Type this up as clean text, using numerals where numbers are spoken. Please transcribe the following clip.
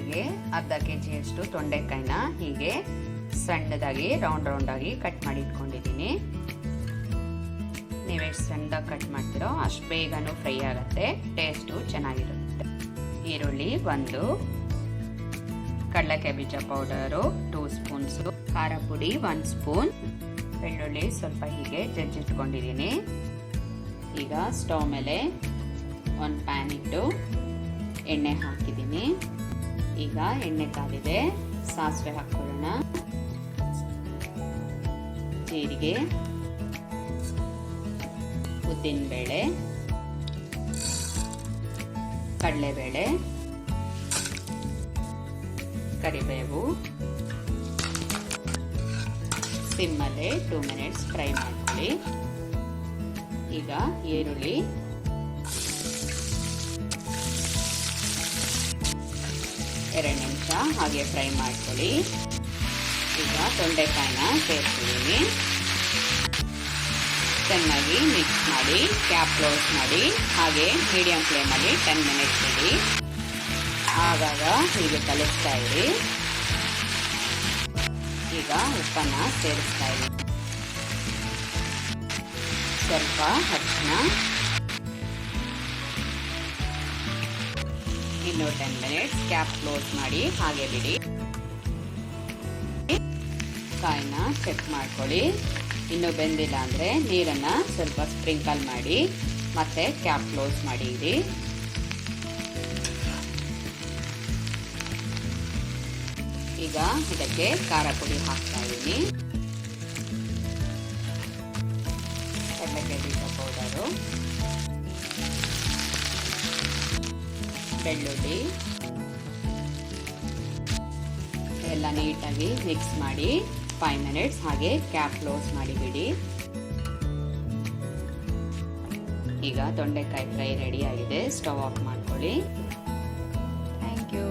ಹಾಗೆ ಅರ್ಧ ಕೆಜಿಯಷ್ಟು ತೊಂಡೆಕಾಯಿನ ಹೀಗೆ ಸಣ್ಣದಾಗಿ ರೌಂಡ್ ಆಗಿ ಕಟ್ ಮಾಡಿ ಇಟ್ಕೊಂಡಿದ್ದೀನಿ. ನೀವೆಷ್ಟು ಸಣ್ಣದಾಗಿ ಕಟ್ ಮಾಡ್ತೀರೋ ಅಷ್ಟು ಬೇಗನೂ ಫ್ರೈ ಆಗುತ್ತೆ, ಟೇಸ್ಟು ಚೆನ್ನಾಗಿರುತ್ತೆ. ಈರುಳ್ಳಿ 1, ಕಡಲೆಕಾಯಿ ಬೀಜ ಪೌಡರು 2 ಸ್ಪೂನ್ಸು, ಖಾರ ಪುಡಿ 1 ಸ್ಪೂನ್, ಬೆಳ್ಳುಳ್ಳಿ ಸ್ವಲ್ಪ ಹೀಗೆ ಜಜ್ಜಿಟ್ಕೊಂಡಿದ್ದೀನಿ. ಈಗ ಸ್ಟವ್ ಮೇಲೆ ಒಂದು ಪ್ಯಾನ್ ಇಟ್ಟು ಎಣ್ಣೆ ಹಾಕಿದ್ದೀನಿ. ಈಗ ಎಣ್ಣೆ ಕಾದಿದೆ, ಸಾಸಿವೆ ಹಾಕೊಳ್ಳೋಣ. ಜೀರಿಗೆ, ಉದ್ದಿನಬೇಳೆ, ಕಡಲೆಬೇಳೆ, ಕರಿಬೇವು, ಸಿಮ್ಮಲ್ಲಿ 2 ಮಿನಿಟ್ಸ್ ಫ್ರೈ ಮಾಡ್ಕೊಳ್ಳಿ. ಈಗ ಈರುಳ್ಳಿ, ಎರಡು ನಿಮಿಷ ಹಾಗೆ ಫ್ರೈ ಮಾಡ್ಕೊಳ್ಳಿ. ಈಗ ತೊಂಡೆಕಾಯಿನ ಸೇರಿಸಿದ್ದೀನಿ. ಚೆನ್ನಾಗಿ ಮಿಕ್ಸ್ ಮಾಡಿ ಕ್ಯಾಪ್ ಕ್ಲೋಸ್ ಮಾಡಿ ಹಾಗೆ ಮೀಡಿಯಂ ಫ್ಲೇಮಲ್ಲಿ 10 ಮಿನಿಟ್ಸ್ ಇಡಿ. ಆಗಾಗ ಹೀಗೆ ಕಲಿಸ್ತಾ ಇರಿ. ಈಗ ಉಪ್ಪನ್ನು ಸೇರಿಸ್ತಾ ಇರಿ. ಸ್ವಲ್ಪ ಅರಿಶಿನ, ಇನ್ನು 10 ಮಿನಿಟ್ಸ್ ಕ್ಯಾಪ್ ಕ್ಲೋಸ್ ಮಾಡಿ ಹಾಗೆ ಬಿಡಿ. ಕಾಯಿನ ಚೆಕ್ ಮಾಡ್ಕೊಳ್ಳಿ. ಇನ್ನು ಬೆಂದಿಲ್ಲ ಅಂದರೆ ನೀರನ್ನು ಸ್ವಲ್ಪ ಸ್ಪ್ರಿಂಕಲ್ ಮಾಡಿ ಮತ್ತೆ ಕ್ಯಾಪ್ ಕ್ಲೋಸ್ ಮಾಡಿ ಇಡಿ. ಈಗ ಇದಕ್ಕೆ ಖಾರ ಪುಡಿ ಹಾಕ್ತಾ ಇದ್ದೀನಿ. ಕಡಲೆಕಾಯಿ ಬೀಜ ಪೌಡರು, ಬೆಳ್ಳುಳ್ಳಿ ಎಲ್ಲ ನೀಟಾಗಿ ಮಿಕ್ಸ್ ಮಾಡಿ 5 ಮಿನಿಟ್ಸ್ ಹಾಗೆ ಕ್ಯಾಪ್ ಕ್ಲೋಸ್ ಮಾಡಿ ಬಿಡಿ. ಈಗ ತೊಂಡೆಕಾಯಿ ಫ್ರೈ ರೆಡಿ ಆಗಿದೆ. ಸ್ಟವ್ ಆಫ್ ಮಾಡ್ಕೊಳ್ಳಿ. Thank you.